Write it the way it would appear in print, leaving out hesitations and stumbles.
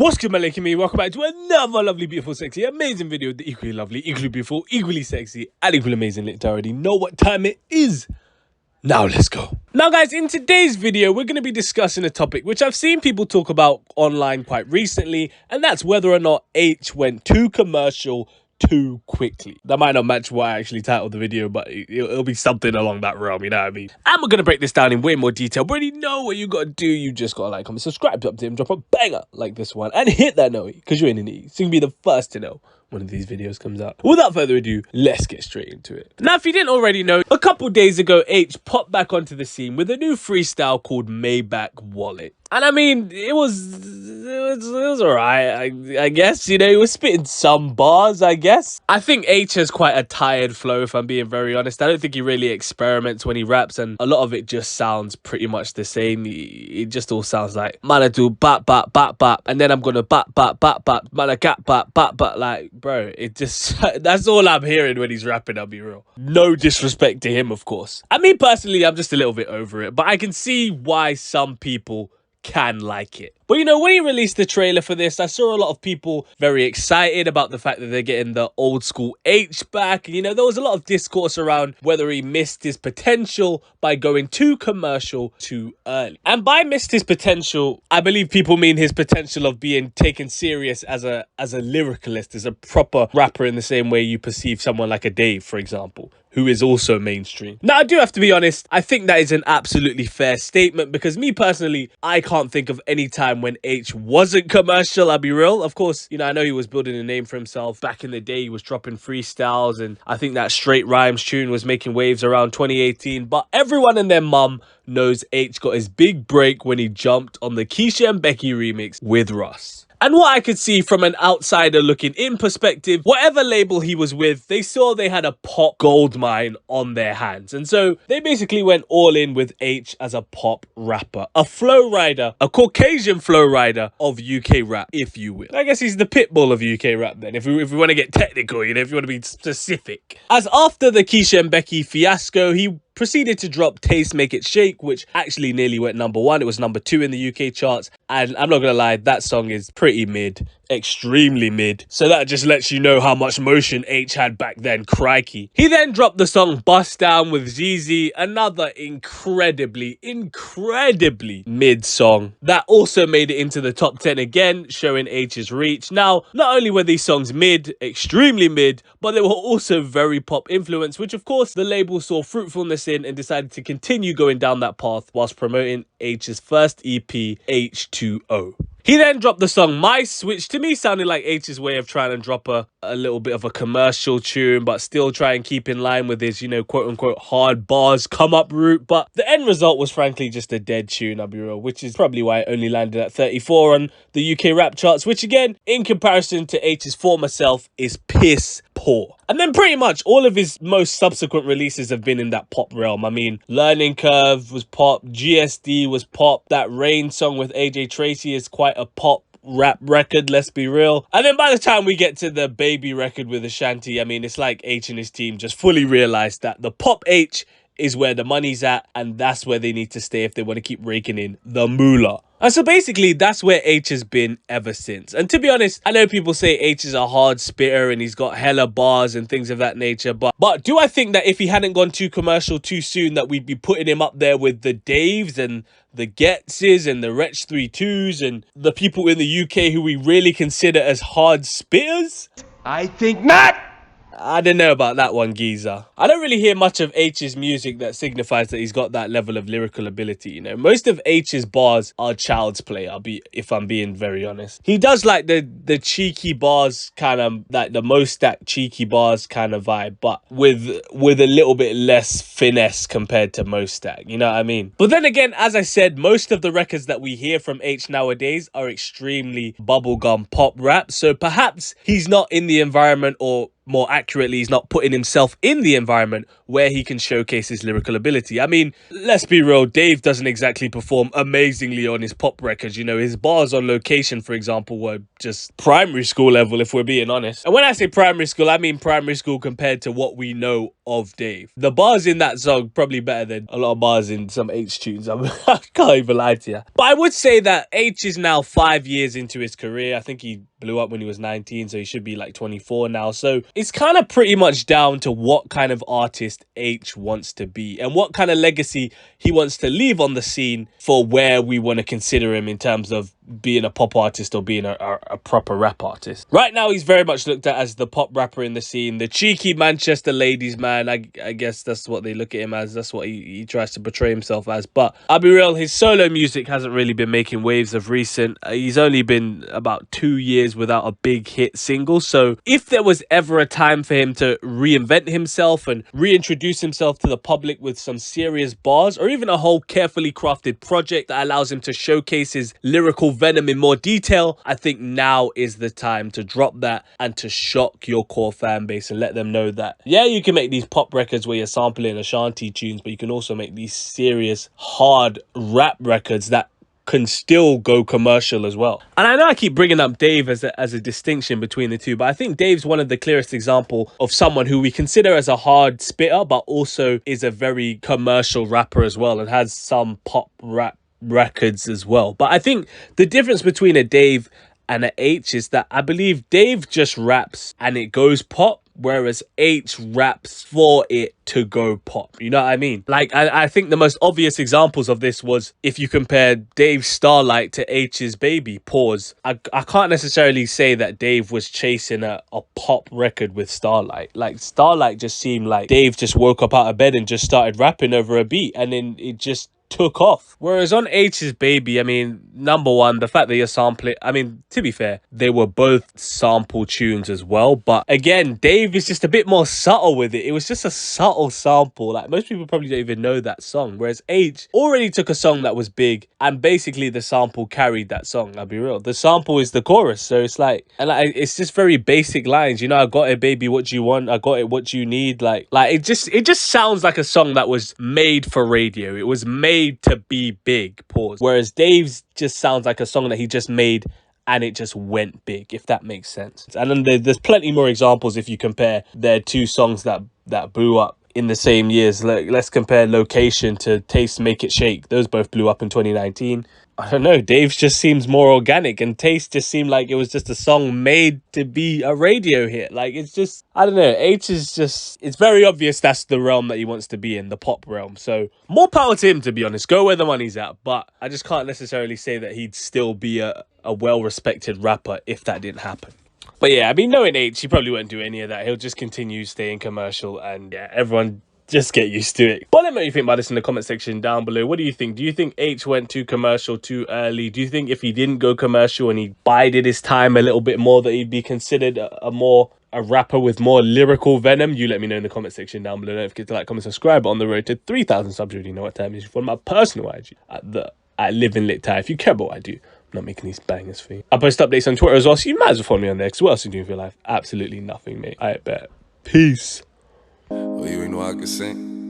What's good, my me? Welcome back to another lovely, beautiful, sexy, amazing video with the equally lovely, equally beautiful, equally sexy, and equally amazing LiTTyENT. I already know what time it is. Now let's go. Now guys, in today's video, we're going to be discussing a topic which I've seen people talk about online quite recently, and that's whether or not Aitch went too commercial too quickly. That might not match what I actually titled the video, but it'll be something along that realm, you know what I mean? And we're going to break this down in way more detail. But already know what you got to do. You just got to like, comment, subscribe, up to him, drop a banger like this one, and hit that note because you're in the need. So you can be the first to know when these videos comes out. Without further ado, let's get straight into it. Now, if you didn't already know, a couple days ago, Aitch popped back onto the scene with a new freestyle called Maybach Wallet. And I mean, it was alright, I guess, you know, he was spitting some bars, I guess. I think Aitch has quite a tired flow, if I'm being very honest. I don't think he really experiments when he raps, and a lot of it just sounds pretty much the same. It just all sounds like, man, I do bap, bap, bap, bap, and then I'm gonna bap, bap, bap, bap, man, I got bap, bap, bap, like, bro, it just, that's all I'm hearing when he's rapping, I'll be real. No disrespect to him, of course. I mean, personally, I'm just a little bit over it, but I can see why some people can like it. But you know, when he released the trailer for this, I saw a lot of people very excited about the fact that they're getting the old school Aitch back. You know, there was a lot of discourse around whether he missed his potential by going too commercial too early. And by missed his potential, I believe people mean his potential of being taken serious as a lyricalist, as a proper rapper, in the same way you perceive someone like a Dave, for example, who is also mainstream. Now, I do have to be honest, I think that is an absolutely fair statement, because me personally, I can't think of any time when Aitch wasn't commercial, I'll be real. Of course, you know, I know he was building a name for himself. Back in the day, he was dropping freestyles, and I think that Straight Rhymes tune was making waves around 2018, but everyone and their mum knows Aitch got his big break when he jumped on the Keisha and Becky remix with Russ. And what I could see from an outsider looking in perspective, whatever label he was with, they saw they had a pop goldmine on their hands. And so they basically went all in with Aitch as a pop rapper, a flow rider, a Caucasian flow rider of UK rap, if you will. I guess he's the pitbull of UK rap then, if we want to get technical, you know, if you want to be specific. As after the Keisha and Becky fiasco, he proceeded to drop Taste Make It Shake, which actually nearly went #1. It was #2 in the UK charts, and I'm not gonna lie, that song is pretty mid, extremely mid. So that just lets you know how much motion Aitch had back then, crikey. He then dropped the song Bust Down with ZZ, another incredibly mid song that also made it into the top 10 again, showing Aitch's reach. Now, not only were these songs mid, extremely mid, but they were also very pop influenced, which of course the label saw fruitfulness in and decided to continue going down that path whilst promoting Aitch's first EP, H2O. He then dropped the song Mice, which to me sounded like Aitch's way of trying to drop a little bit of a commercial tune, but still try and keep in line with his, you know, quote-unquote hard bars come up route. But the end result was frankly just a dead tune, I'll be real, which is probably why it only landed at 34 on the UK rap charts, which again, in comparison to Aitch's former self, is piss poor. And then pretty much all of his most subsequent releases have been in that pop realm. I mean, Learning Curve was pop, GSD was pop, that Rain song with AJ Tracy is quite a pop rap record, let's be real. And then by the time we get to the Baby record with Ashanti, I mean, it's like Aitch and his team just fully realized that the pop Aitch is where the money's at, and that's where they need to stay if they want to keep raking in the moolah. And so basically, that's where Aitch has been ever since. And to be honest, I know people say Aitch is a hard spitter and he's got hella bars and things of that nature, but do I think that if he hadn't gone too commercial too soon, that we'd be putting him up there with the Daves and the Getzes and the Wretch 32s and the people in the UK who we really consider as hard spitters? I think not! I don't know about that one, geezer. I don't really hear much of Aitch's music that signifies that he's got that level of lyrical ability, you know. Most of Aitch's bars are child's play, if I'm being very honest. He does like the cheeky bars, kind of like the most stacked cheeky bars kind of vibe, but with a little bit less finesse compared to most stack, you know what I mean? But then again, as I said, most of the records that we hear from Aitch nowadays are extremely bubblegum pop rap, so perhaps he's not in the environment, or more accurately, he's not putting himself in the environment where he can showcase his lyrical ability. I mean, let's be real, Dave doesn't exactly perform amazingly on his pop records. You know, his bars on Location, for example, were just primary school level, if we're being honest. And when I say primary school, I mean primary school compared to what we know of Dave. The bars in that song probably better than a lot of bars in some Aitch tunes. I can't even lie to you. But I would say that Aitch is now 5 years into his career. I think he blew up when he was 19, so he should be like 24 now. So it's kind of pretty much down to what kind of artist Aitch wants to be and what kind of legacy he wants to leave on the scene for where we want to consider him in terms of being a pop artist or being a proper rap artist. Right now, he's very much looked at as the pop rapper in the scene, the cheeky Manchester ladies man. I guess that's what they look at him as. That's what he tries to portray himself as. But I'll be real, his solo music hasn't really been making waves of recent. He's only been about 2 years without a big hit single. So if there was ever a time for him to reinvent himself and reintroduce himself to the public with some serious bars, or even a whole carefully crafted project that allows him to showcase his lyrical venom in more detail, I think now is the time to drop that and to shock your core fan base and let them know that, yeah, you can make these pop records where you're sampling Ashanti tunes, but you can also make these serious, hard rap records that can still go commercial as well. And I know I keep bringing up Dave as a distinction between the two, but I think Dave's one of the clearest example of someone who we consider as a hard spitter, but also is a very commercial rapper as well and has some pop rap records as well. But I think the difference between a Dave and an Aitch is that I believe Dave just raps and it goes pop, whereas Aitch raps for it to go pop. You know what I mean? Like, I think the most obvious examples of this was if you compare Dave's Starlight to Aitch's Baby. Pause. I can't necessarily say that Dave was chasing a pop record with Starlight. Like, Starlight just seemed like Dave just woke up out of bed and just started rapping over a beat, and then it just took off. Whereas on Aitch's Baby, I mean, number one, the fact that you're sampling, I mean, to be fair, they were both sample tunes as well, but again, Dave is just a bit more subtle with it. It was just a subtle sample. Like, most people probably don't even know that song, whereas Aitch already took a song that was big and basically the sample carried that song. I'll be real, the sample is the chorus, so it's like, and like, it's just very basic lines, you know, I got it baby, what you want, I got it what you need. Like it just sounds like a song that was made for radio. It was made to be big. Pause. Whereas Dave's just sounds like a song that he just made and it just went big, if that makes sense. And then there's plenty more examples if you compare their two songs that blew up in the same years. Let's compare Location to Taste Make It Shake. Those both blew up in 2019. I don't know, Dave's just seems more organic, and Taste just seemed like it was just a song made to be a radio hit. Like, it's just, I don't know, Aitch is just, it's very obvious that's the realm that he wants to be in, the pop realm. So more power to him, to be honest. Go where the money's at. But I just can't necessarily say that he'd still be a well-respected rapper if that didn't happen. But yeah, I mean, knowing Aitch, he probably won't do any of that. He'll just continue staying commercial, and yeah, everyone just get used to it. But let me know what you think about this in the comment section down below. What do you think? Do you think Aitch went too commercial too early? Do you think if he didn't go commercial and he bided his time a little bit more, that he'd be considered a rapper with more lyrical venom? You let me know in the comment section down below. Don't forget to like, comment, subscribe. On the road to 3,000 subs, you already know what time it is. For my personal IG at LiTTyENT. If you care about what I do, I'm not making these bangers for you. I post updates on Twitter as well, so you might as well follow me on there, because what else are you doing for your life? Absolutely nothing, mate. I bet. Peace. Oh, you ain't know I could sing.